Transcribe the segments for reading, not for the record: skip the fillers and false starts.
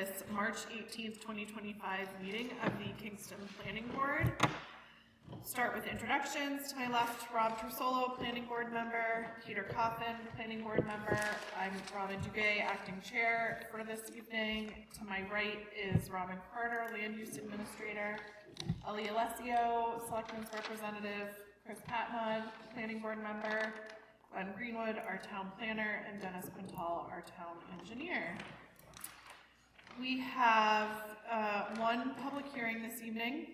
this March 18th, 2025 meeting of the Kingston Planning Board. Start with introductions. To my left, Rob Trussolo, Planning Board member, Peter Coffin, Planning Board member. I'm Robin Duguay, acting chair for this evening. To my right is Robin Carter, Land Use Administrator, Ellie Alessio, Selectmen's Representative, Chris Patnod, Planning Board member, Glenn Greenwood, our town planner, and Dennis Quintal, our town engineer. We have one public hearing this evening,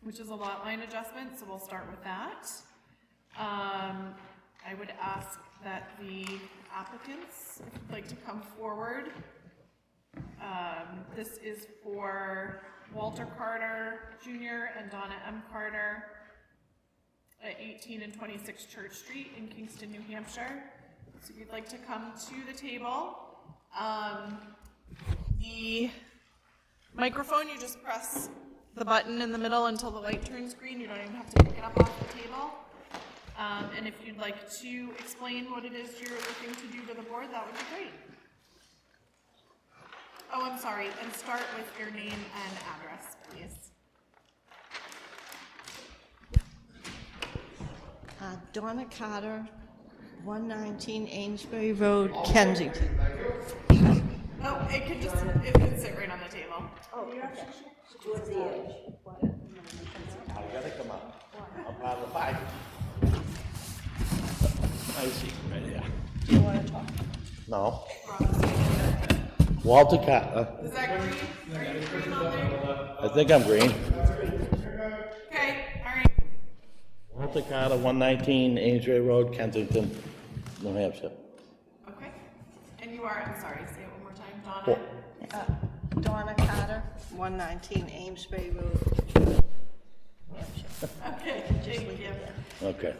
which is a lot line adjustment, so we'll start with that. I would ask that the applicants, if you'd like to come forward. This is for Walter Carter Jr. and Donna M. Carter at 18 and 26 Church Street in Kingston, New Hampshire. So if you'd like to come to the table, the microphone, you just press the button in the middle until the light turns green. You don't even have to pick it up off the table. And if you'd like to explain what it is you're looking to do to the board, that would be great. Oh, I'm sorry, and start with your name and address, please. Donna Carter, 119 Amesbury Road, Kensington. Oh, it could sit right on the table. Oh, towards the edge. I gotta come up. I'm part of the fight. I see, right here. Do you want to talk? No. Walter Carter. Is that green? Are you green on there? I think I'm green. Okay, all right. Walter Carter, 119 Amesbury Road, Kensington, New Hampshire. Okay. And you are, I'm sorry, say it one more time, Donna. Donna Carter, 119 Amesbury Road, Hampshire. Okay, thank you. Okay.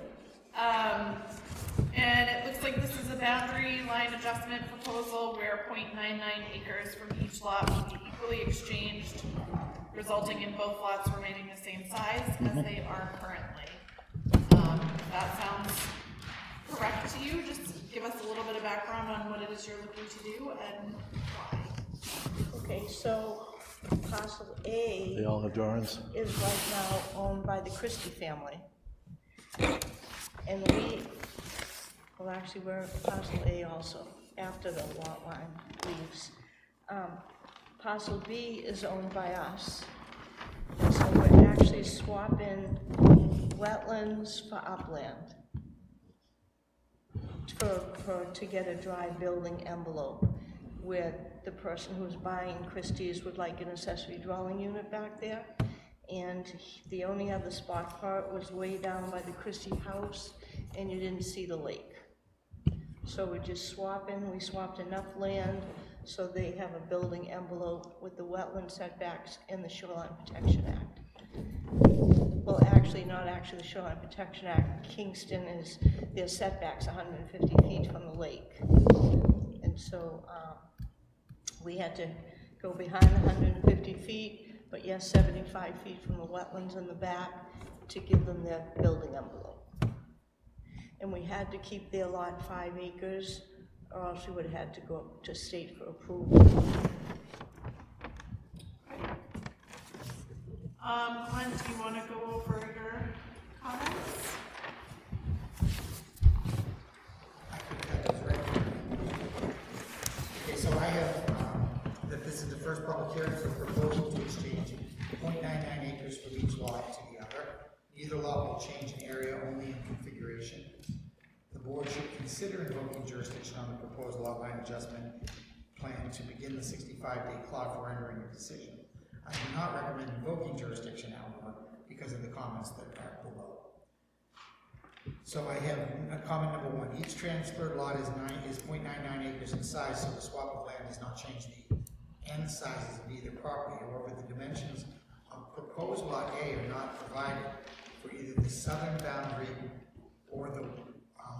And it looks like this is a boundary line adjustment proposal where 0.99 acres from each lot will be equally exchanged, resulting in both lots remaining the same size as they are currently. If that sounds correct to you, just give us a little bit of background on what it is you're looking to do and why. Okay, so parcel A They all have drawings? is right now owned by the Christie family. And well actually we're parcel A also, after the lot line leaves. Parcel B is owned by us. And so we're actually swapping wetlands for upland to get a dry building envelope where the person who's buying Christie's would like an accessory dwelling unit back there. And the only other spot for it was way down by the Christie house, and you didn't see the lake. So we're just swapping. We swapped enough land so they have a building envelope with the wetland setbacks and the Shoreline Protection Act. Well, actually, not actually the Shoreline Protection Act. Kingston is, their setbacks 150 feet from the lake. And so we had to go behind the 150 feet, but yes, 75 feet from the wetlands in the back to give them their building envelope. And we had to keep their lot 5 acres, or else we would have had to go to state for approval. Glenn, do you want to go over your comments? Okay, so I have, that this is the first public hearing for proposal to exchange 0.99 acres from each lot to the other. Either lot will change in area only in configuration. The board should consider invoking jurisdiction on the proposed lot line adjustment plan to begin the 65-day clock for entering a decision. I do not recommend invoking jurisdiction, however, because of the comments that are below. So I have comment number 1. Each transferred lot is 0.99 acres in size, so the swap of land does not change the end sizes of either property. However, the dimensions of proposed lot A are not provided for either the southern boundary or the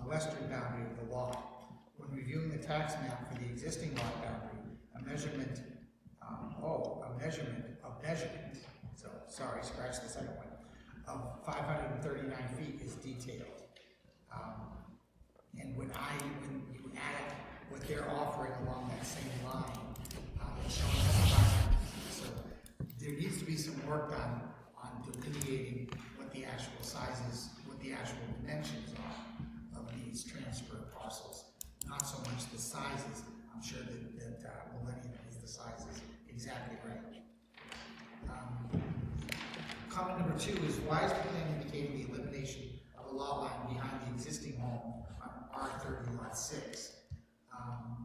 western boundary of the lot. When reviewing the tax map for the existing lot boundary, a measurement, so sorry, scratch the second one, of 539 feet is detailed. And when you add what they're offering along that same line, work done on delineating what the actual sizes, what the actual dimensions are of these transfer parcels, not so much the sizes. I'm sure that Millennium has the sizes exactly right. Comment number 2 is, why is the plan indicating the elimination of a lot line behind the existing home on R30 lot 6?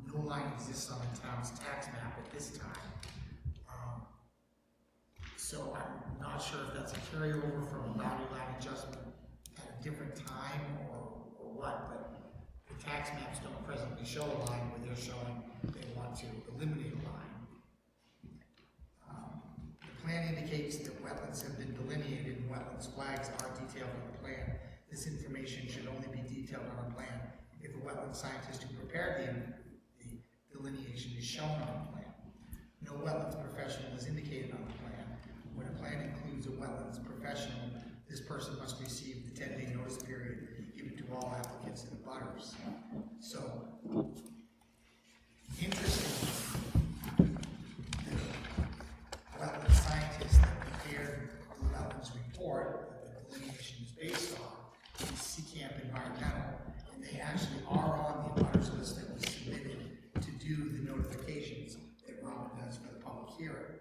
No line exists on the town's tax map at this time. So I'm not sure if that's a carryover from a boundary line adjustment at a different time or what, but the tax maps don't presently show a line where they're showing they want to eliminate a line. The plan indicates that wetlands have been delineated and wetlands flags are detailed on the plan. This information should only be detailed on a plan if the wetland scientist who prepared the delineation is shown on the plan. No wetlands professional is indicated on the plan. When a plan includes a wetlands professional, this person must receive the 10-day notice period given to all applicants and abutters. So, interestingly, the wetland scientist that prepared the wetlands report that the delineation is based on is Seacamp Environmental, and they actually are on the abutters list that was submitted to do the notifications that Robin does for the public hearing.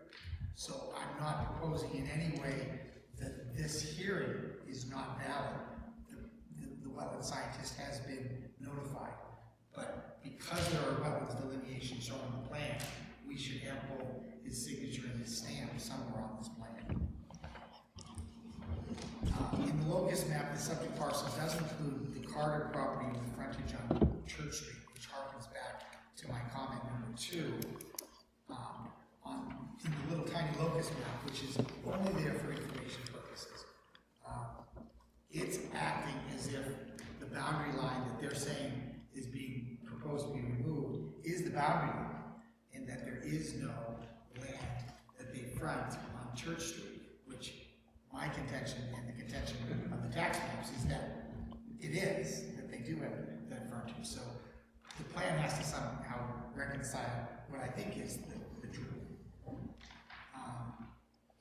So I'm not proposing in any way that this hearing is not valid. The wetland scientist has been notified, but because there are wetlands delineations shown on the plan, we should have both his signature and his stamp somewhere on this plan. In the locus map, the subject parcel does include the Carter property with frontage on Church Street, which harkens back to my comment number 2. In the little tiny locus map, which is only there for information purposes, it's acting as if the boundary line that they're saying is being proposed to be removed is the boundary line, and that there is no land that they front on Church Street, which my contention and the contention of the tax maps is that it is, that they do have that frontage. So the plan has to somehow reconcile what I think is the truth.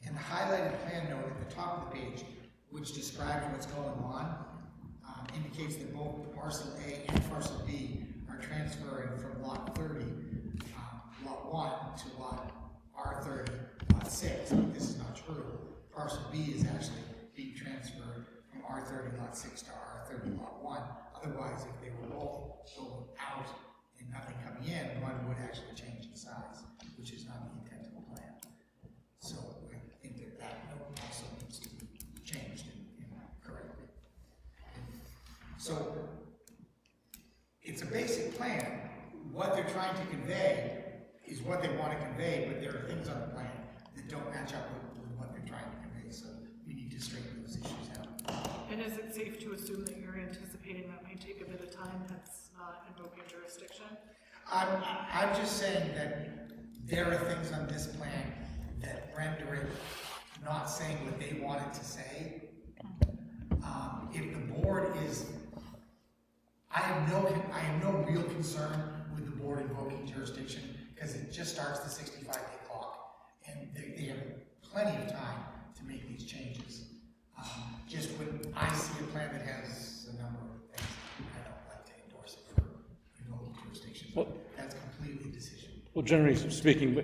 And the highlighted plan note at the top of the page, which describes what's going on, indicates that both parcel A and parcel B are transferring from lot 30, lot 1 to lot R30, lot 6. But this is not true. Parcel B is actually being transferred from R30, lot 6 to R30, lot 1. Otherwise, if they were both going out and nothing coming in, one would actually change in size, which is not the intent of the plan. So I think that note also needs to be changed and corrected. So it's a basic plan. What they're trying to convey is what they want to convey, but there are things on the plan that don't match up with what they're trying to convey. So we need to straighten those issues out. And is it safe to assume that you're anticipating that might take a bit of time, that's not invoking jurisdiction? I'm just saying that there are things on this plan that render it not saying what they wanted to say. If the board is, I have no real concern with the board invoking jurisdiction because it just starts the 65-day clock, and they have plenty of time to make these changes. Just when I see a plan that has a number of things, I don't like to endorse it for invoking jurisdiction. Well, that's completely a decision. Well, generally speaking,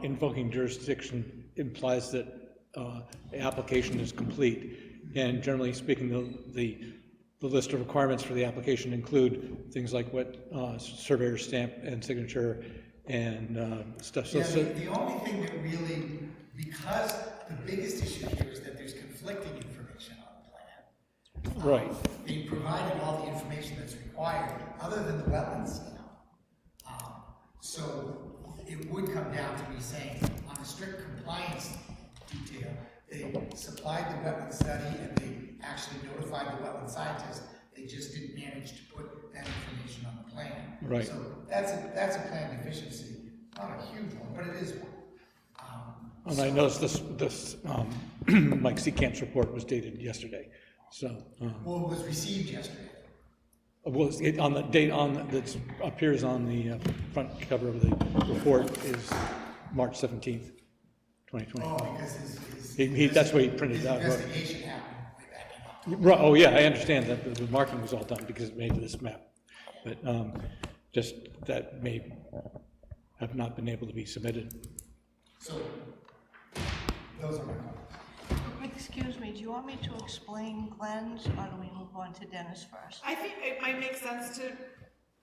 invoking jurisdiction implies that the application is complete. And generally speaking, the list of requirements for the application include things like what surveyor's stamp and signature and stuff. Yeah, the only thing that really, because the biggest issue here is that there's conflicting information on the plan. Right. They provided all the information that's required, other than the wetlands stamp. So it would come down to me saying, on a strict compliance detail, they supplied the wetland study and they actually notified the wetland scientist. They just didn't manage to put that information on the plan. Right. So that's a plan deficiency. Not a huge one, but it is one. And I noticed this Mike Seacamp's report was dated yesterday. So, Well, it was received yesterday. was it on the date that appears on the front cover of the report is March 17th, 2020. Oh, because his. That's what he printed his out. investigation happened way back in October. Right, oh, yeah, I understand that the marking was all done because it made this map. But just that may have not been able to be submitted. So, those are my comments. Excuse me, do you want me to explain Glenn's, or do we move on to Dennis first? I think it might make sense to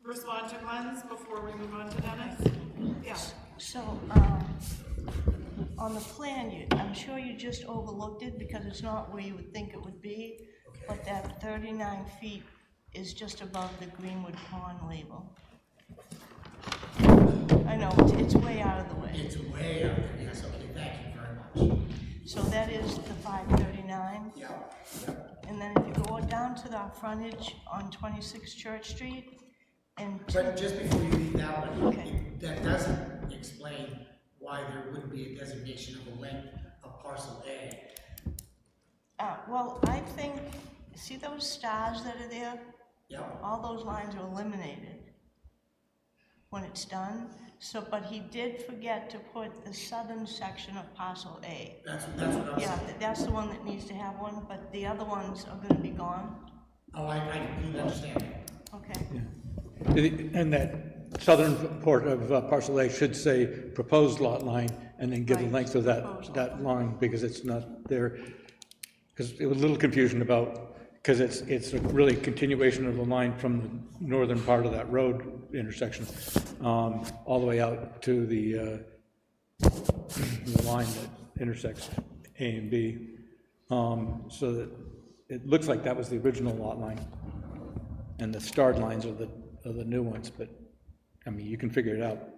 respond to Glenn's before we move on to Dennis. Yeah. So, on the plan, I'm sure you just overlooked it because it's not where you would think it would be, but that 39 feet is just above the Greenwood Pond label. I know, it's way out of the way. It's way out there, yes, okay, thank you very much. So that is the 539. Yeah. And then if you go down to the frontage on 26 Church Street, and But just before you leave that one, Okay. that doesn't explain why there wouldn't be a designation of a length of parcel A. well, I think, see those stars that are there? Yeah, All those lines are eliminated when it's done. So, but he did forget to put the southern section of parcel A. that's what I'm Yeah, saying. that's the one that needs to have one, but the other ones are gonna be gone. Oh, I completely understand. Okay, And that southern part of parcel A should say proposed lot line, and then give the Right, length of proposed lot that line, because it's not there. Because it was a little confusion about, because it's a really continuation of the line from the northern part of that road intersection, all the way out to the line that intersects A and B. So that it looks like that was the original lot line, and the starred lines are the new ones, but, I mean, you can figure it out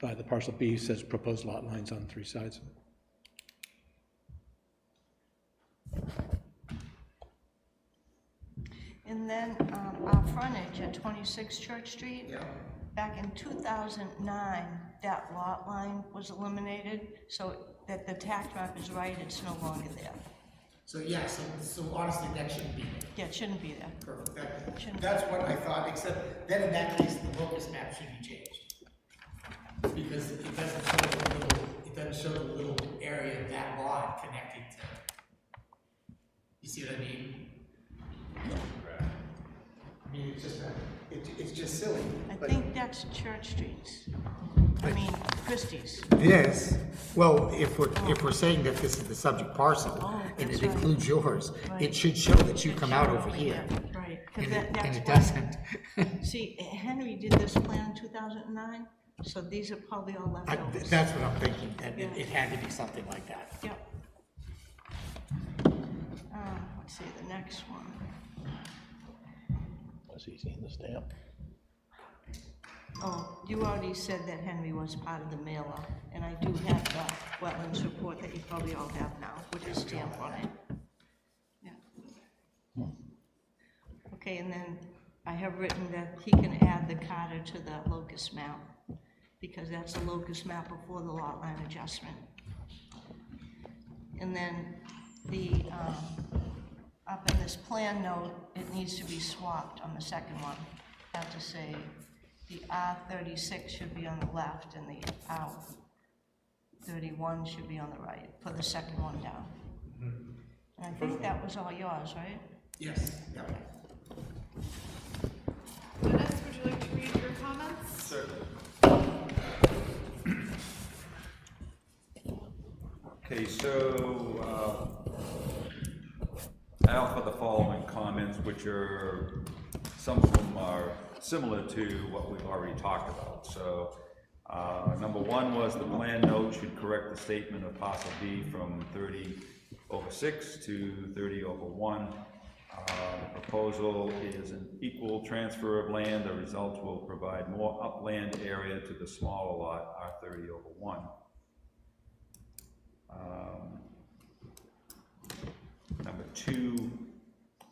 by the parcel B says proposed lot lines on 3 sides. and then, our frontage at 26 Church Street. Yeah. Back in 2009, that lot line was eliminated, so that the tax map is right, it's no longer there. So, yeah, so honestly, that shouldn't be there. Yeah, it shouldn't be there. Perfect. Shouldn't That's what I thought, except then in that case, the locus map should be changed. Because it doesn't show the little area of that lot connecting to, you see what I mean? I mean, it's just silly. I think that's Church Street's. I mean, Christie's. This, well, if we're saying that this is the subject parcel, Oh, and that's it right. includes yours, Right. it should show that you come out over here. Right, 'cause And it that's why- doesn't. See, Henry did this plan in 2009, so these are probably all leftovers. That's what I'm thinking, that Yeah. it had to be something like that. Yep. Let's see, the next one. That's easy in the stamp. Oh, you already said that Henry was part of the mailer, and I do have the wetlands report that you probably all have now, with his stamp on it. Yeah. Okay, and then I have written that he can add the Carter to the locus map, because that's the locus map before the lot line adjustment. And then the, up in this plan note, it needs to be swapped on the second one. I have to say, the R36 should be on the left and the R31 should be on the right for the second one down. And I think that was all yours, right? Yes, yeah. Dennis, would you like to read your comments? Certainly. Okay, so I offer the following comments, which are, some of them are similar to what we've already talked about. So, number one was the plan note should correct the statement of parcel B from 30/6 to 30/1. The proposal is an equal transfer of land. The result will provide more upland area to the smaller lot, R30/1. Number two,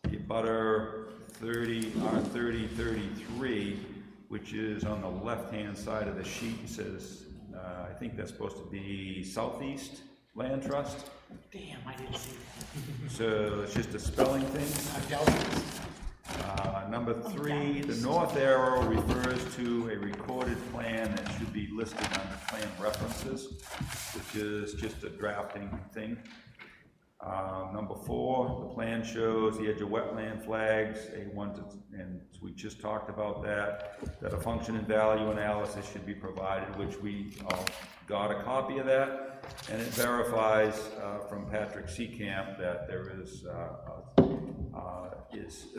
the abutter R3033, which is on the left-hand side of the sheet, says, I think that's supposed to be Southeast Land Trust. Damn, I didn't see that. So it's just a spelling thing. I dealt with this. Number 3, the north arrow refers to a recorded plan that should be listed under plan references, which is just a drafting thing. Number 4, the plan shows the edge of wetland flags, A1 to, and we just talked about that a function and value analysis should be provided, which we got a copy of that, and it verifies from Patrick Seacamp that there is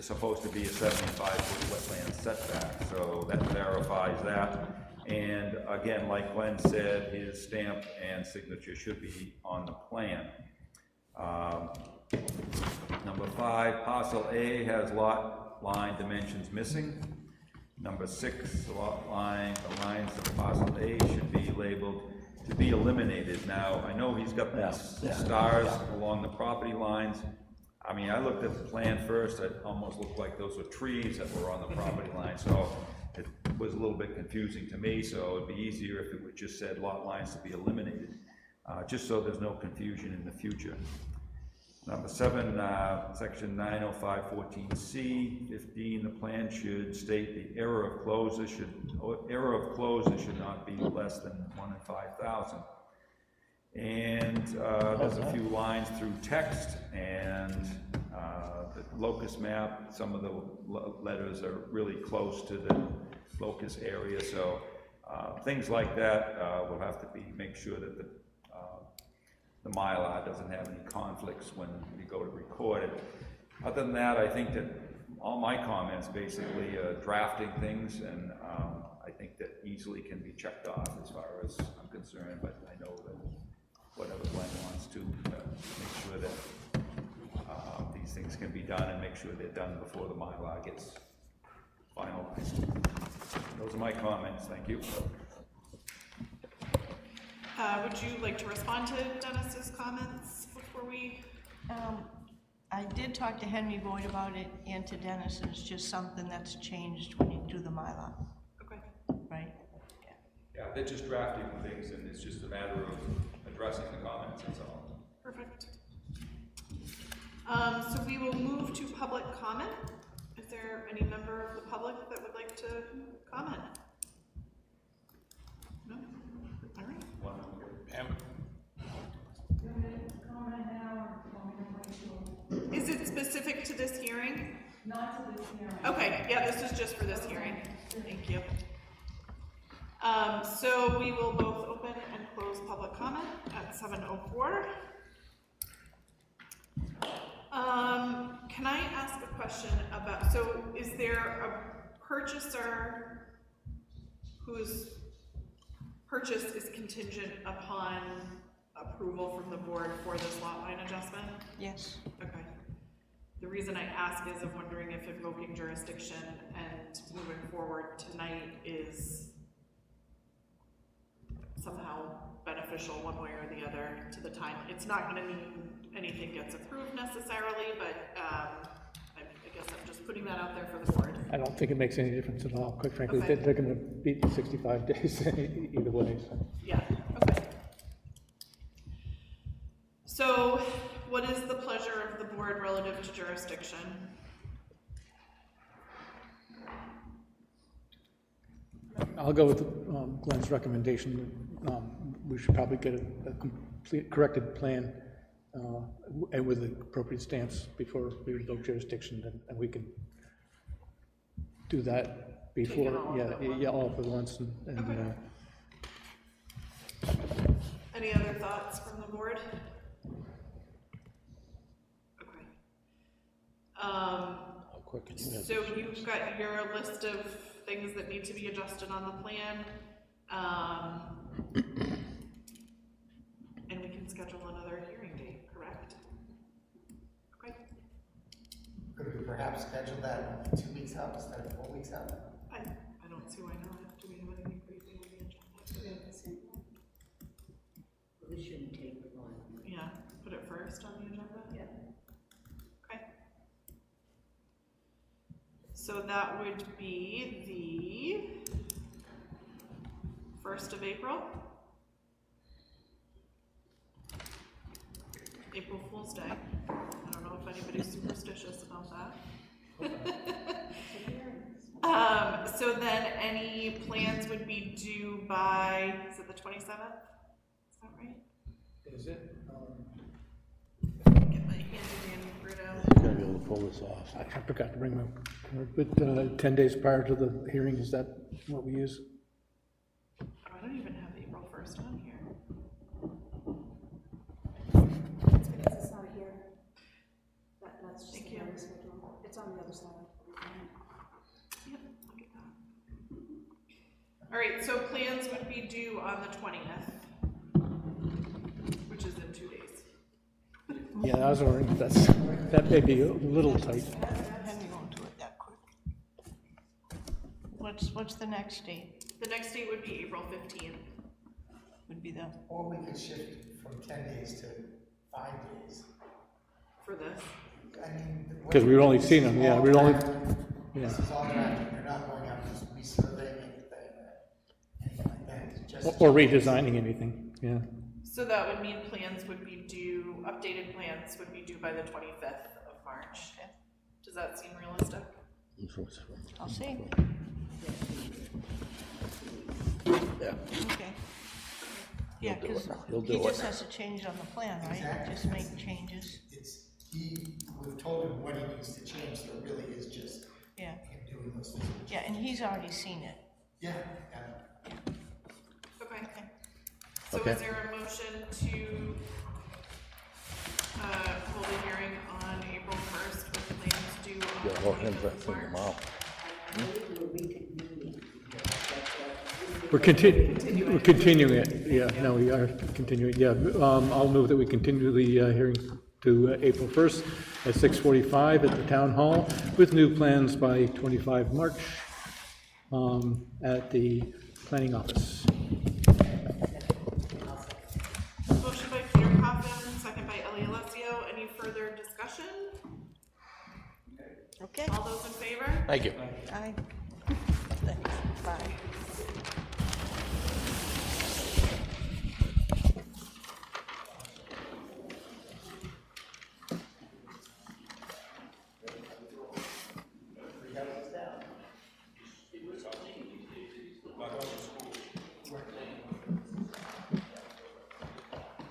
supposed to be a 75-foot wetland setback, so that verifies that. And again, like Glenn said, his stamp and signature should be on the plan. Number 5, parcel A has lot line dimensions missing. Number 6, the lines of parcel A should be labeled to be eliminated. Now, I know he's got these stars along the property lines. I mean, I looked at the plan first, it almost looked like those were trees that were on the property line, so it was a little bit confusing to me, so it'd be easier if it would just said lot lines to be eliminated, just so there's no confusion in the future. Number 7, section 905.14C, 15, the plan should state the error of closure should not be less than 1 in 5,000. And there's a few lines through text, and the locus map, some of the letters are really close to the locus area, so things like that will have to make sure that the Mylar doesn't have any conflicts when we go to record it. Other than that, I think that all my comments basically are drafting things, and I think that easily can be checked off as far as I'm concerned, but I know that whatever Glenn wants to make sure that these things can be done and make sure they're done before the Mylar gets finalized. Those are my comments, thank you. Would you like to respond to Dennis's comments before we? I did talk to Henry Boyd about it and to Dennis, and it's just something that's changed when you do the Mylar, Okay. right? Yeah, they're just drafting things, and it's just a matter of addressing the comments, that's all. Perfect. So we will move to public comment. Is there any member of the public that would like to comment? No? All right. Is it specific to this hearing? Not to this hearing. Okay, yeah, this is just for this hearing. Thank you. So we will both open and close public comment at 7:04. Can I ask a question about, so is there a purchaser whose purchase is contingent upon approval from the board for this lot line adjustment? Yes. Okay. The reason I ask is I'm wondering if invoking jurisdiction and moving forward tonight is somehow beneficial one way or the other to the time. It's not going to mean anything gets approved necessarily, but I guess I'm just putting that out there for the board. I don't think it makes any difference at all, quite frankly. Okay. They're going to beat the 65 days either way. So. Yeah, okay. So what is the pleasure of the board relative to jurisdiction? I'll go with Glenn's recommendation. We should probably get a complete corrected plan and with the appropriate stamps before we revoke jurisdiction, and we can do that before. All up at once. And Okay. Any other thoughts from the board? Okay. So you've got your list of things that need to be adjusted on the plan. And we can schedule another hearing date, correct? Okay. Could we perhaps schedule that 2 weeks out instead of 4 weeks out? I don't see why not. Do we have anything crazy on the agenda? This shouldn't take long. Yeah, put it first on the agenda? Yeah. Okay. So that would be the 1st of April. April Fool's Day. I don't know if anybody's superstitious about that. So then any plans would be due by, is it the 27th? Is that right? Is it? Get my handy dandy printout. You're gonna be able to pull this off. I forgot to bring my, but 10 days prior to the hearing, is that what we use? Oh, I don't even have April 1st on here. It's because it's not here. That's just Thank the you. hearing schedule. It's on the other side. Yep, look at that. All right, so plans would be due on the 20th, which is in 2 days. Yeah, I was wondering, that may be a little tight. Henry won't do it that quick. What's the next date? The next date would be April 15th. Would be the, Or we could shift from 10 days to 5 days. For this. I mean. Because we've only seen them, yeah, we've only, yeah. This is all drafted, they're not going out and just resurveying anything like that, it's just. Or redesigning anything, yeah. So that would mean plans would be due, updated plans would be due by the 25th of March. Does that seem realistic? I'll see. Yeah. Okay. Yeah, because He'll do he it. just has to change on the plan, right? Exactly. Just make changes. We've told him what he needs to change, so it really is just Yeah, him doing those things. yeah, and he's already seen it. Yeah, yeah. Okay. So Okay. is there a motion to hold a hearing on April 1st with plans due on Yeah, the hold him 25th for of from March? We're continuing it, yeah, no, we are continuing, yeah. I'll move that we continue the hearing to April 1st at 6:45 at the Town Hall with new plans by 25 March at the Planning Office. Motion by Peter Coffin, second by Ellie Alessio. Any further discussion? Okay, All those in favor? Thank you. aye. Thanks, bye.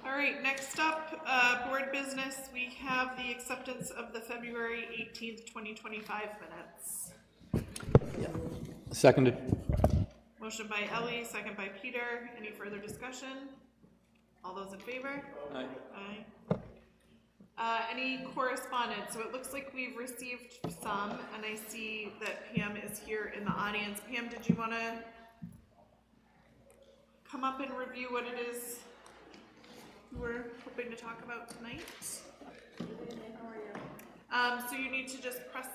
All right, next up, board business, we have the acceptance of the February 18th, 2025 minutes. Seconded. Motion by Ellie, second by Peter. Any further discussion? All those in favor? Aye. Aye. Any correspondence? So it looks like we've received some, and I see that Pam is here in the audience. Pam, did you want to come up and review what it is we're hoping to talk about tonight? So you need to just press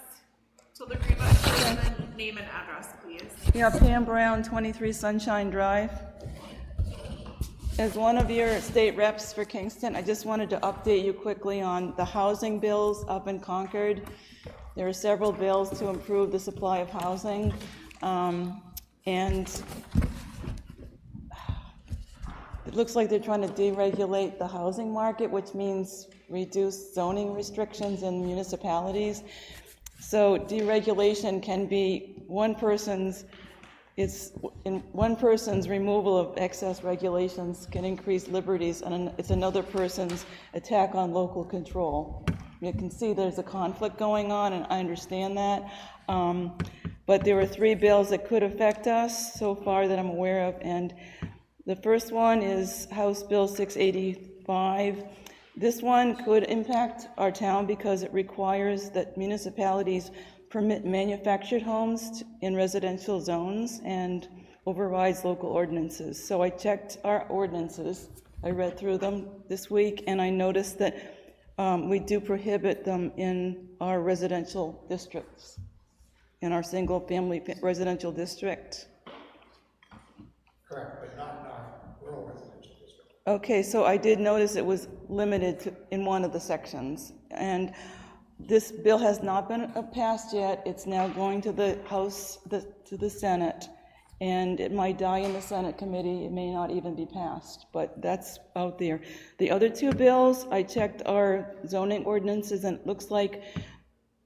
till the green button and then name and address, please. Yeah, Pam Brown, 23 Sunshine Drive. As one of your state reps for Kingston, I just wanted to update you quickly on the housing bills up in Concord. There are several bills to improve the supply of housing, and it looks like they're trying to deregulate the housing market, which means reduce zoning restrictions in municipalities. So deregulation can be one person's removal of excess regulations can increase liberties, and it's another person's attack on local control. You can see there's a conflict going on, and I understand that. But there are 3 bills that could affect us so far that I'm aware of, and the first one is House Bill 685. This one could impact our town because it requires that municipalities permit manufactured homes in residential zones and overrides local ordinances. So I checked our ordinances. I read through them this week, and I noticed that we do prohibit them in our residential districts, in our single-family residential district. Correct, but not in our rural residential district. Okay, so I did notice it was limited to, in one of the sections, and this bill has not been passed yet. It's now going to the House, to the Senate, and it might die in the Senate committee. It may not even be passed, but that's out there. The other 2 bills, I checked our zoning ordinances, and it looks like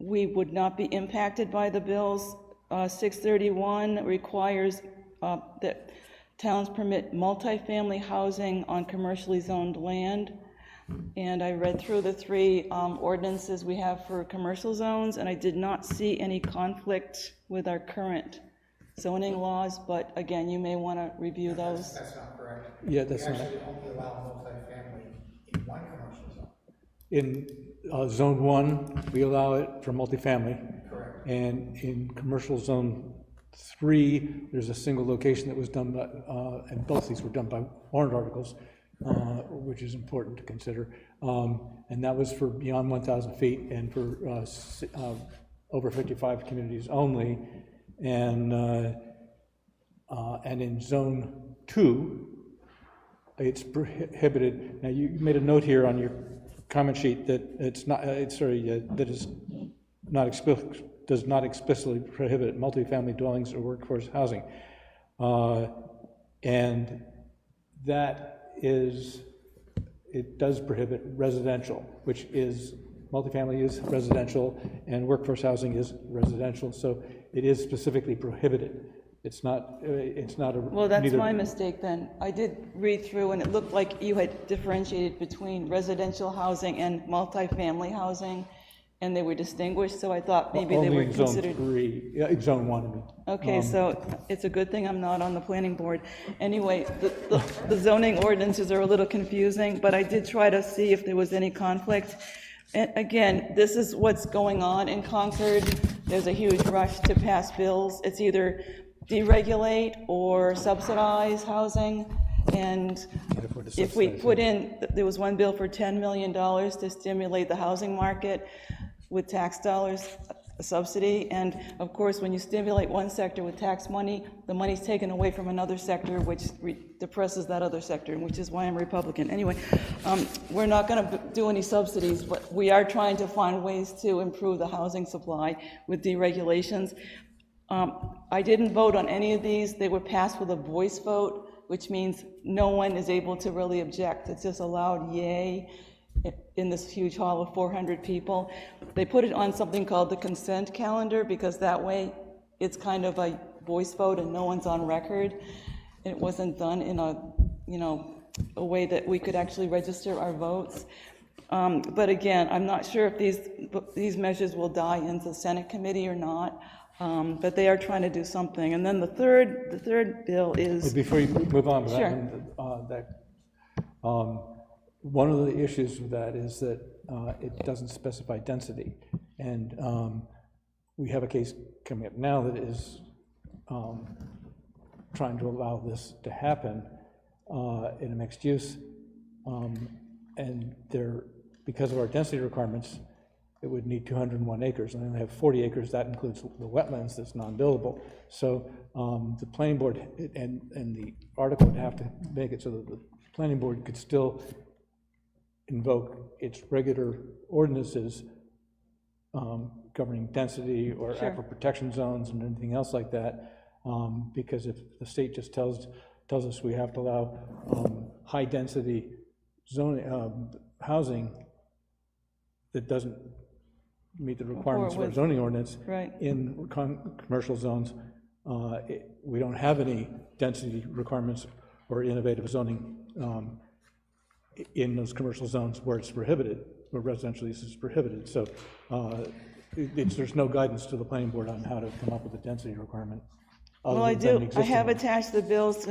we would not be impacted by the bills. 631 requires that towns permit multifamily housing on commercially zoned land. And I read through the 3 ordinances we have for commercial zones, and I did not see any conflict with our current zoning laws, but again, you may want to review those. That's not correct. Yeah, that's We not. actually only allow multifamily in one commercial zone. In Zone 1, we allow it for multifamily. Correct. And in Commercial Zone 3, there's a single location that was done by, and both these were done by warrant articles, which is important to consider. And that was for beyond 1,000 feet and for over 55 communities only. And in Zone 2, it's prohibited. Now, you made a note here on your comment sheet that it's not, that is not does not explicitly prohibit multifamily dwellings or workforce housing. And that is, it does prohibit residential, which is, multifamily is residential and workforce housing is residential, so it is specifically prohibited. It's not a. Well, that's my mistake then. I did read through, and it looked like you had differentiated between residential housing and multifamily housing, and they were distinguished, so I thought maybe they were considered. Only in Zone 3, yeah, Zone 1, I mean. Okay, so it's a good thing I'm not on the planning board. Anyway, the zoning ordinances are a little confusing, but I did try to see if there was any conflict. And again, this is what's going on in Concord. There's a huge rush to pass bills. It's either deregulate or subsidize housing. And if we put in, there was one bill for $10 million to stimulate the housing market with tax dollars, a subsidy. And of course, when you stimulate one sector with tax money, the money's taken away from another sector, which depresses that other sector, which is why I'm Republican. Anyway, we're not going to do any subsidies, but we are trying to find ways to improve the housing supply with deregulations. I didn't vote on any of these. They were passed with a voice vote, which means no one is able to really object. It's just a loud yay in this huge hall of 400 people. They put it on something called the consent calendar, because that way it's kind of a voice vote and no one's on record. It wasn't done in a way that we could actually register our votes. But again, I'm not sure if these measures will die into the Senate committee or not. But they are trying to do something. And then the third bill is. Before you move on, Sure. One of the issues with that is that it doesn't specify density. And we have a case coming up now that is trying to allow this to happen in a mixed use. And because of our density requirements, it would need 201 acres, and they have 40 acres. That includes the wetlands that's non-buildable. So the planning board and the article would have to make it so that the planning board could still invoke its regular ordinances governing density or Sure. aquifer protection zones and anything else like that. Because if the state just tells us we have to allow high density zoning housing that doesn't meet the requirements of our zoning ordinance Right. in commercial zones, we don't have any density requirements or innovative zoning in those commercial zones where it's prohibited, where residential use is prohibited. So there's no guidance to the planning board on how to come up with a density requirement. Well, I do. I have attached the bills,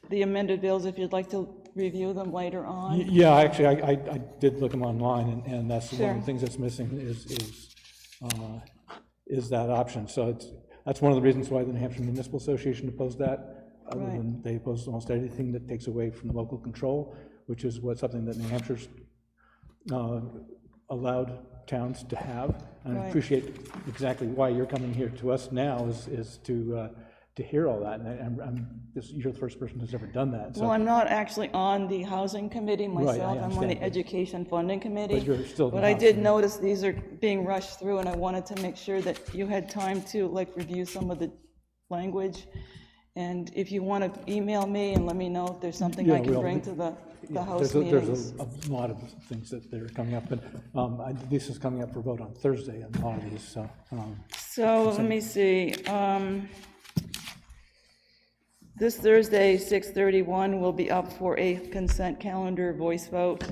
the amended bills, if you'd like to review them later on. Yeah, actually, I did look them online, and that's Sure. one of the things that's missing is that option. So that's one of the reasons why the New Hampshire Municipal Association opposed that. Other Right. than they oppose almost anything that takes away from local control, which is something that New Hampshire's allowed towns to have. And I Right. appreciate exactly why you're coming here to us now is to hear all that. And you're the first person who's ever done that. So. Well, I'm not actually on the housing committee myself. I'm on understand, the but- education funding committee. But you're still the But I house did committee. notice these are being rushed through, and I wanted to make sure that you had time to review some of the language. And if you want to email me and let me know if there's something Yeah, I can well, bring to the House There's meetings. a lot of things that are coming up, but this is coming up for vote on Thursday, and a lot of these, so. So, let me see, this Thursday, 6:31, will be up for a consent calendar voice vote,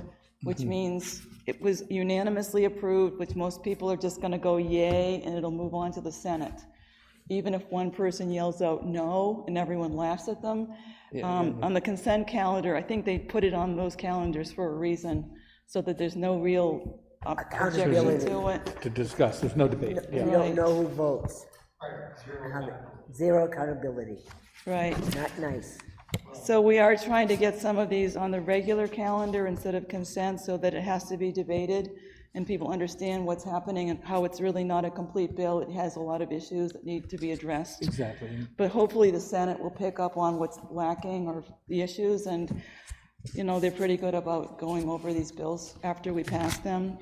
which means it was unanimously approved, which most people are just gonna go yay, and it'll move on to the Senate. Even if one person yells out no, and everyone laughs at them. On the consent calendar, I think they put it on those calendars for a reason, so that there's no real objection Accountability. to it. To discuss, there's no debate. You Yeah. don't know who votes. Zero accountability. Right. Not nice. So we are trying to get some of these on the regular calendar instead of consent, so that it has to be debated and people understand what's happening and how it's really not a complete bill. It has a lot of issues that need to be addressed. Exactly. But hopefully the Senate will pick up on what's lacking or the issues, and, you know, they're pretty good about going over these bills after we pass them.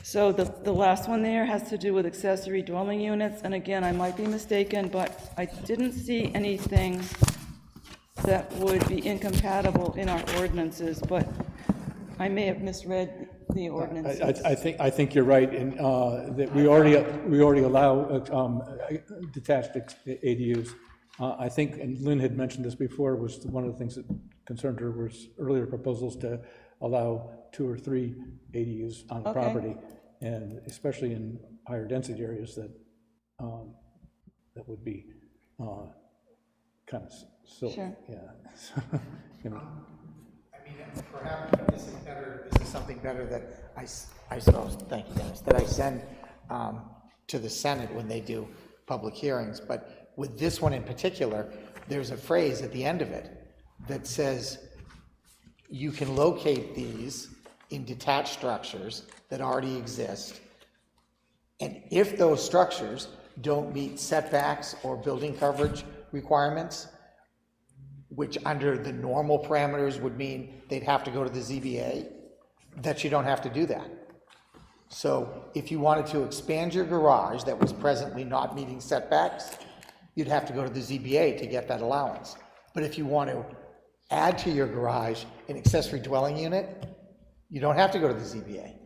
So the last one there has to do with accessory dwelling units, and again, I might be mistaken, but I didn't see anything that would be incompatible in our ordinances, but I may have misread the ordinances. I think you're right, in that we already allow detached ADUs. I think, and Lynn had mentioned this before, was one of the things that concerned her was earlier proposals to allow 2 or 3 ADUs on the Okay. property, and especially in higher density areas that would be kind of silly. Sure. Yeah. You know. I mean, perhaps this is better, this is something better that I suppose, thank you, Dennis, that I send to the Senate when they do public hearings. But with this one in particular, there's a phrase at the end of it that says you can locate these in detached structures that already exist. And if those structures don't meet setbacks or building coverage requirements, which under the normal parameters would mean they'd have to go to the ZBA, that you don't have to do that. So if you wanted to expand your garage that was presently not meeting setbacks, you'd have to go to the ZBA to get that allowance. But if you want to add to your garage an accessory dwelling unit, you don't have to go to the ZBA.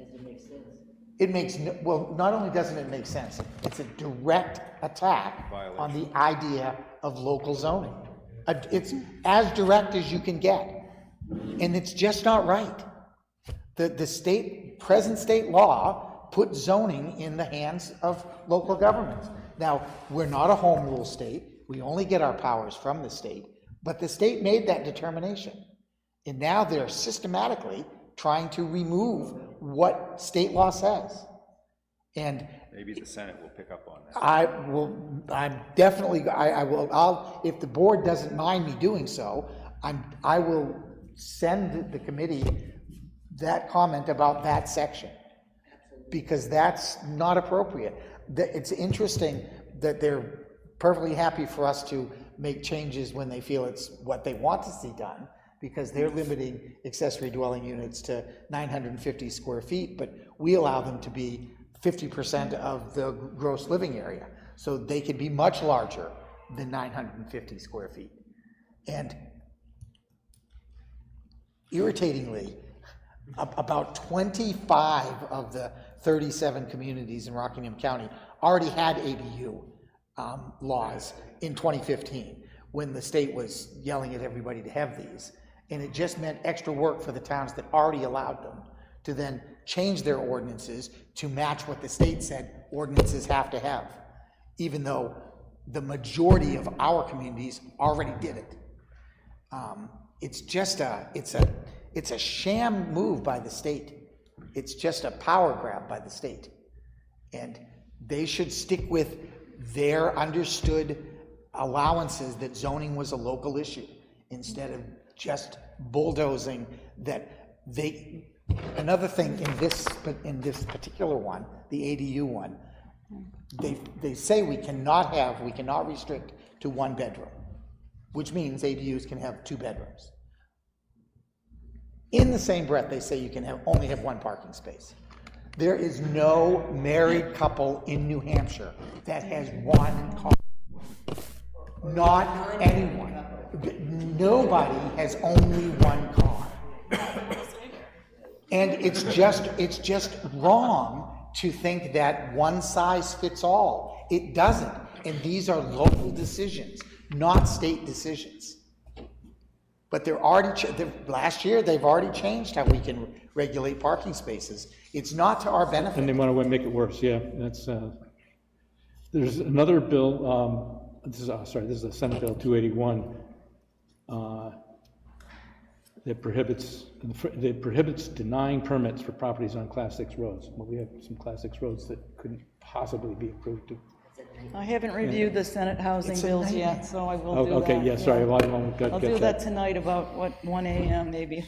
It makes, well, not only doesn't it make sense, it's a direct attack on the idea of local zoning. It's as direct as you can get, and it's just not right. The present state law put zoning in the hands of local governments. Now, we're not a home rule state, we only get our powers from the state, but the state made that determination. And now they're systematically trying to remove what state law says. And Maybe the Senate will pick up on that. if the board doesn't mind me doing so, I will send the committee that comment about that section, because that's not appropriate. It's interesting that they're perfectly happy for us to make changes when they feel it's what they want to see done, because they're limiting accessory dwelling units to 950 square feet, but we allow them to be 50% of the gross living area. So they could be much larger than 950 square feet. And irritatingly, about 25 of the 37 communities in Rockingham County already had ADU laws in 2015, when the state was yelling at everybody to have these. And it just meant extra work for the towns that already allowed them to then change their ordinances to match what the state said ordinances have to have, even though the majority of our communities already did it. It's just it's a sham move by the state. It's just a power grab by the state. And they should stick with their understood allowances that zoning was a local issue, instead of just bulldozing that they. Another thing in this particular one, the ADU one, they say we cannot restrict to 1 bedroom, which means ADUs can have 2 bedrooms. In the same breath, they say you can only have 1 parking space. There is no married couple in New Hampshire that has 1 car. Not anyone. Nobody has only one car. And it's just wrong to think that one size fits all. It doesn't. And these are local decisions, not state decisions. But they're already, last year, they've already changed how we can regulate parking spaces. It's not to our benefit. And they want to make it worse, yeah, that's, there's another bill, this is a Senate Bill 281, that prohibits denying permits for properties on Class 6 roads. Well, we have some Class 6 roads that couldn't possibly be approved to. I haven't reviewed the Senate housing bills yet, so I will do that. Okay, yeah, sorry, well, I won't I'll do that tonight about, 1 AM maybe.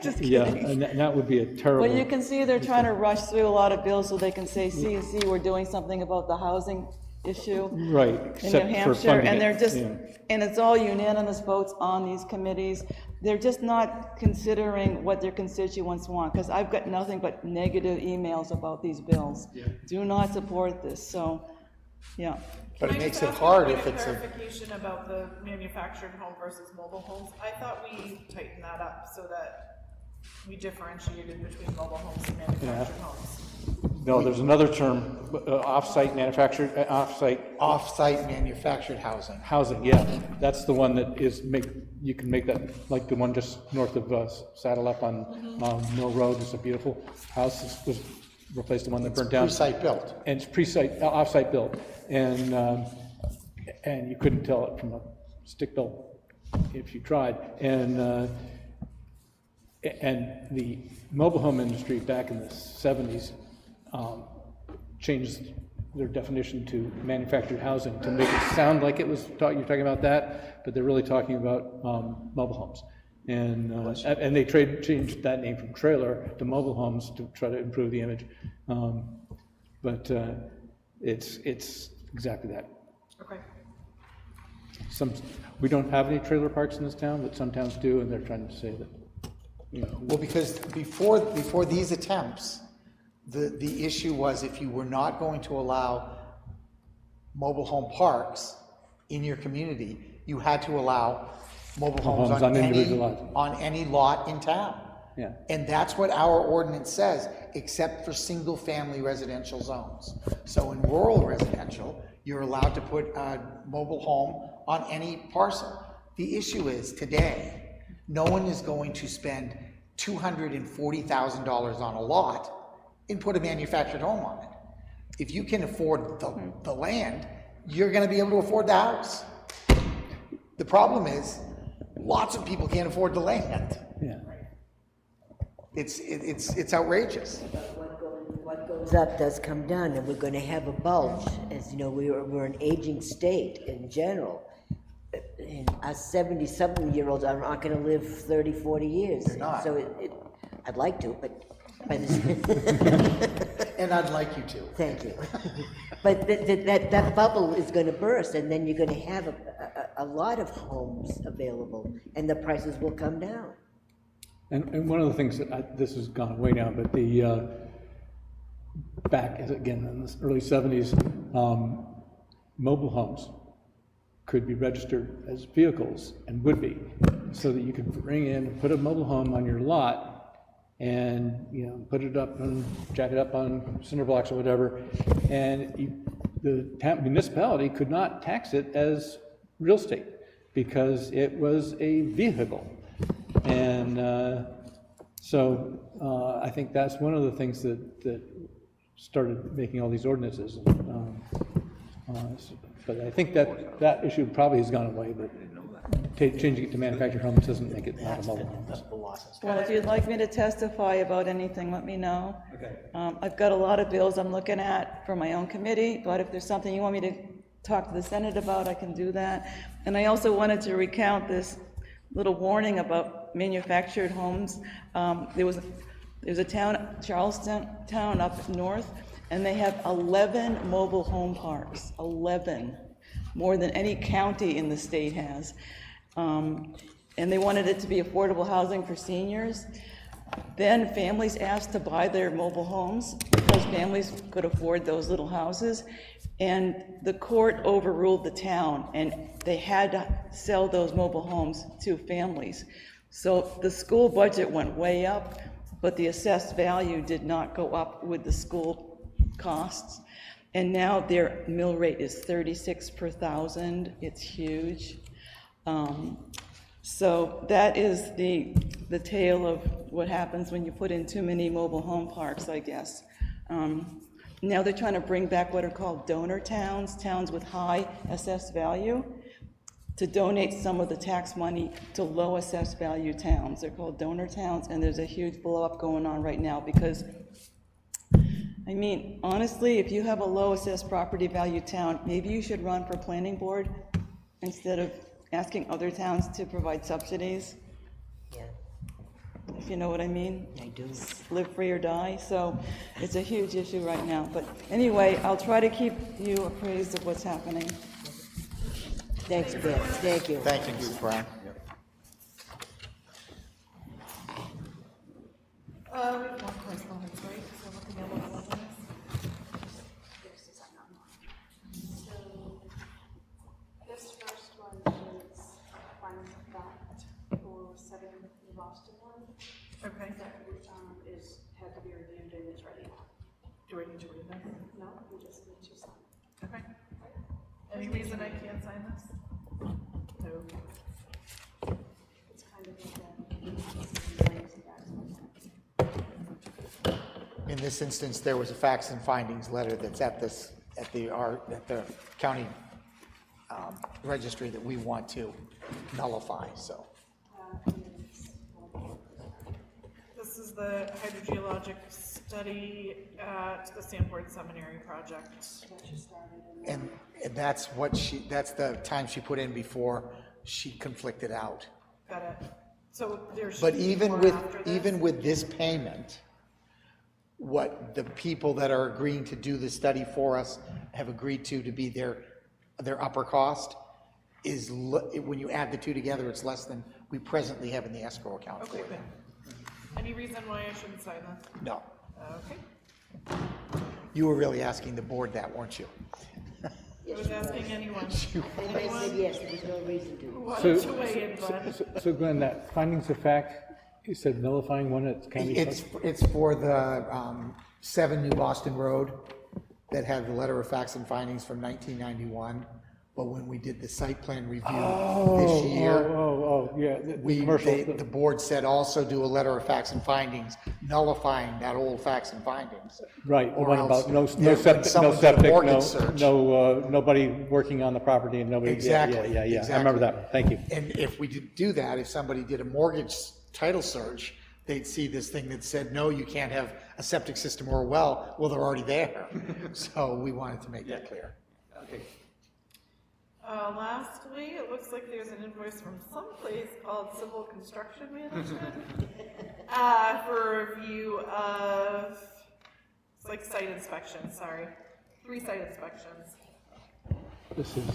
Just kidding. Yeah, and that would be a terrible. Well, you can see they're trying to rush through a lot of bills so they can say, see, we're doing something about the housing issue. Right, In except New for Hampshire, funding and they're it, just, yeah. and it's all unanimous votes on these committees. They're just not considering what their constituents want, because I've got nothing but negative emails about these bills. Do not support this, so, yeah. But Can it I makes just it ask hard a if it's a. clarification about the manufactured home versus mobile homes? I thought we tightened that up so that we differentiated between mobile homes and manufactured homes. No, there's another term, off-site manufactured, Off-site manufactured housing. yeah. That's the one that is, you can make that, like the one just north of Saddle Up on Mill Road. It's a beautiful house. This was replaced the one that burnt down. Pre-site built. And it's off-site built. And you couldn't tell it from a stick built if you tried. And the mobile home industry back in the 70s changed their definition to manufactured housing to make it sound like it was, you're talking about that, but they're really talking about mobile homes. And they changed that name from trailer to mobile homes to try to improve the image. But it's exactly that. Okay. We don't have any trailer parks in this town, but some towns do, and they're trying to say that, you know. Well, because before these attempts, the issue was if you were not going to allow mobile home parks in your community, you had to allow mobile homes on any lot in town. Yeah. And that's what our ordinance says, except for single-family residential zones. So in rural residential, you're allowed to put a mobile home on any parcel. The issue is, today, no one is going to spend $240,000 on a lot and put a manufactured home on it. If you can afford the land, you're gonna be able to afford the house. The problem is, lots of people can't afford the land. Yeah. It's outrageous. What goes up does come down, and we're going to have a bulge. As you know, we're an aging state in general. And us 70-something-year-olds are not going to live 30, 40 years. They're not. So I'd like to, but And I'd like you to. Thank you. But that bubble is going to burst, and then you're going to have a lot of homes available, and the prices will come down. And one of the things that this has gone away now, but the back again in the early 70s, mobile homes could be registered as vehicles and would be, so that you could bring in and put a mobile home on your lot and put it up and jack it up on cinder blocks or whatever, and the municipality could not tax it as real estate because it was a vehicle. And so I think that's one of the things that started making all these ordinances. But I think that issue probably has gone away, but changing it to manufactured homes doesn't make it not a mobile home. Well, if you'd like me to testify about anything, let me know. Okay. I've got a lot of bills I'm looking at for my own committee, but if there's something you want me to talk to the Senate about, I can do that. And I also wanted to recount this little warning about manufactured homes. There's a town, Charlestown town up north, and they have 11 mobile home parks, 11, more than any county in the state has. And they wanted it to be affordable housing for seniors. Then families asked to buy their mobile homes because families could afford those little houses. And the court overruled the town, and they had to sell those mobile homes to families. So the school budget went way up, but the assessed value did not go up with the school costs. And now their mill rate is 36 per thousand. It's huge. So that is the tale of what happens when you put in too many mobile home parks, I guess. Now they're trying to bring back what are called donor towns, towns with high assessed value, to donate some of the tax money to low assessed value towns. They're called donor towns, and there's a huge blow up going on right now because, I mean, honestly, if you have a low assessed property value town, maybe you should run for planning board instead of asking other towns to provide subsidies, Yeah, if you know what I mean. I do. Live free or die, so it's a huge issue right now. But anyway, I'll try to keep you appraised of what's happening. Thanks, Beth, thank you. Thank you, Brian. We have more correspondence, right? So looking at what the weather So, this first one is findings of fact for 7 New Boston one. is. Okay. That had to be reviewed and is ready. Do I need to read this? No, we just need to sign. Okay. Any reason I can't sign this? No. It's kind of like In this instance, there was a facts and findings letter that's at the county registry that we want to nullify, so. This is the hydrogeologic study at the Sanford Seminary project. And that's that's the time she put in before she conflicted out. Got it. So there's. But even with this payment, what the people that are agreeing to do the study for us have agreed to be their upper cost is, when you add the two together, it's less than we presently have in the escrow account for Okay, them. good. Any reason why I shouldn't sign this? No. Okay. You were really asking the board that, weren't you? I was asking anyone. Anybody said yes, there was no reason Who to. wanted to weigh in, Glenn? So Glenn, that findings of fact, you said nullifying one at county. It's for the 7 New Boston Road that had the letter of facts and findings from 1991. But when we did the site plan review this year, Yeah, the board said also do a letter of facts and findings nullifying that old facts and findings. right, the Or one else about no when septic, someone did a mortgage search- nobody working on the property and nobody. Exactly, Yeah, I exactly. remember that one, thank you. And if we did do that, if somebody did a mortgage title search, they'd see this thing that said, no, you can't have a septic system or a well. Well, they're already there. So we wanted to make that clear. Okay. Lastly, it looks like there's an invoice from someplace called Civil Construction Management for review of, it's like site inspections, sorry. 3 site inspections. This is,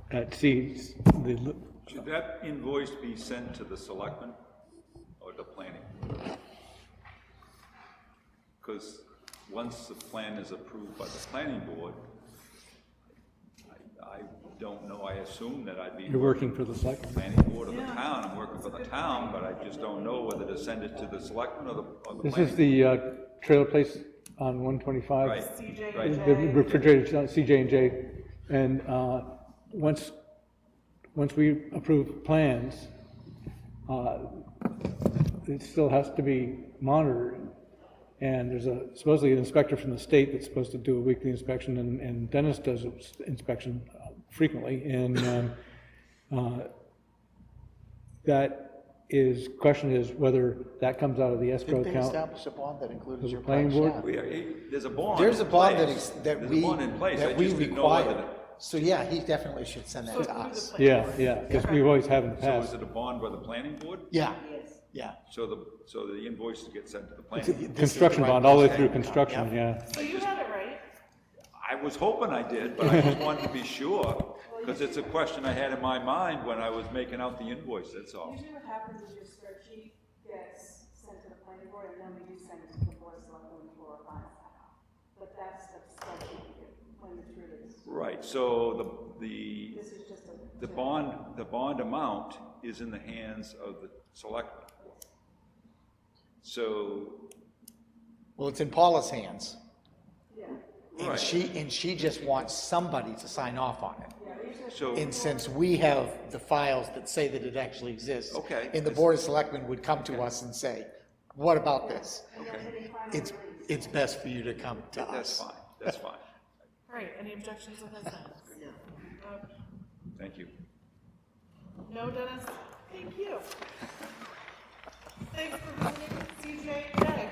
the, Should that invoice be sent to the selectmen or the planning? Because once the plan is approved by the planning board, I don't know, I assume that I'd be. you're working for the select. Planning board of the town, I'm working for the town, but I just don't know whether to send it to the selectmen or the This planning. is the trailer place on 125. Right, CJ right. The refrigerated CJ&J, and once we approve plans, it still has to be monitored. And there's supposedly an inspector from the state that's supposed to do a weekly inspection, and Dennis does an inspection frequently, and question is whether that comes out of the escrow Did they account. establish a bond that included your planning price? board? Yeah. There's a bond. There's a in bond place. that There's we, a bond in place. I that we just didn't know whether require. So yeah, he definitely should send that to us. Yeah, because we always have in the So past. is it a bond by the planning board? Yeah, yeah. So the invoice gets sent to the planning board? This is Construction the right bond, all the way place. through construction, yeah. So you had it right. I was hoping I did, but I just wanted to be sure, because it's a question I had in my mind when I was making out the invoice, that's all. Usually what happens is your spreadsheet gets sent to the planning board so the bond amount is in the hands of the selectmen. So, Well, it's in Paula's hands. And Right. she just wants somebody to sign off on it. so, And since we have the files that say that it actually exists. Okay. And the Board of Selectmen would come to us and say, what about this? okay, It's best for you to come to us. that's fine, that's fine. All right, any objections with this sentence? Thank you. No, Dennis? Thank you. Thanks for visiting CJ today.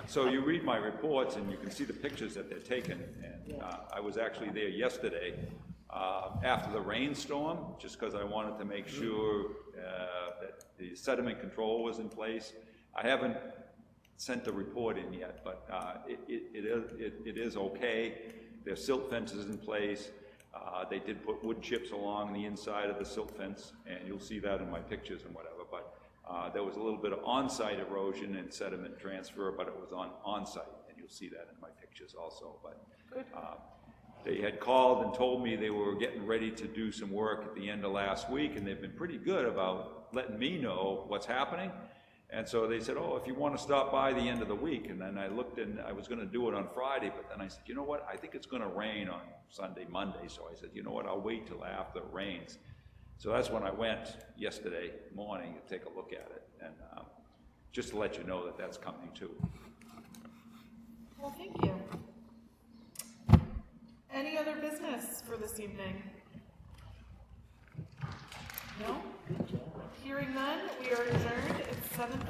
So you read my reports and you can see the pictures that they're taking, and I was actually there yesterday after the rainstorm, just because I wanted to make sure that the sediment control was in place. I haven't sent the report in yet, but it is okay. There's silt fences in place. They did put wood chips along the inside of the silt fence, and you'll see that in my pictures and whatever, but there was a little bit of on-site erosion and sediment transfer, but it was on-site, and you'll see that in my pictures also. But they had called and told me they were getting ready to do some work at the end of last week, and they've been pretty good about letting me know what's happening. And so they said, oh, if you want to stop by the end of the week. And then I looked, and I was going to do it on Friday, but then I said, you know what, I think it's going to rain on Sunday, Monday. So I said, you know what, I'll wait till after it rains. So that's when I went yesterday morning to take a look at it, and just to let you know that that's coming too. Well, thank you. Any other business for this evening? No? Hearing none, we are adjourned. It's 7:00.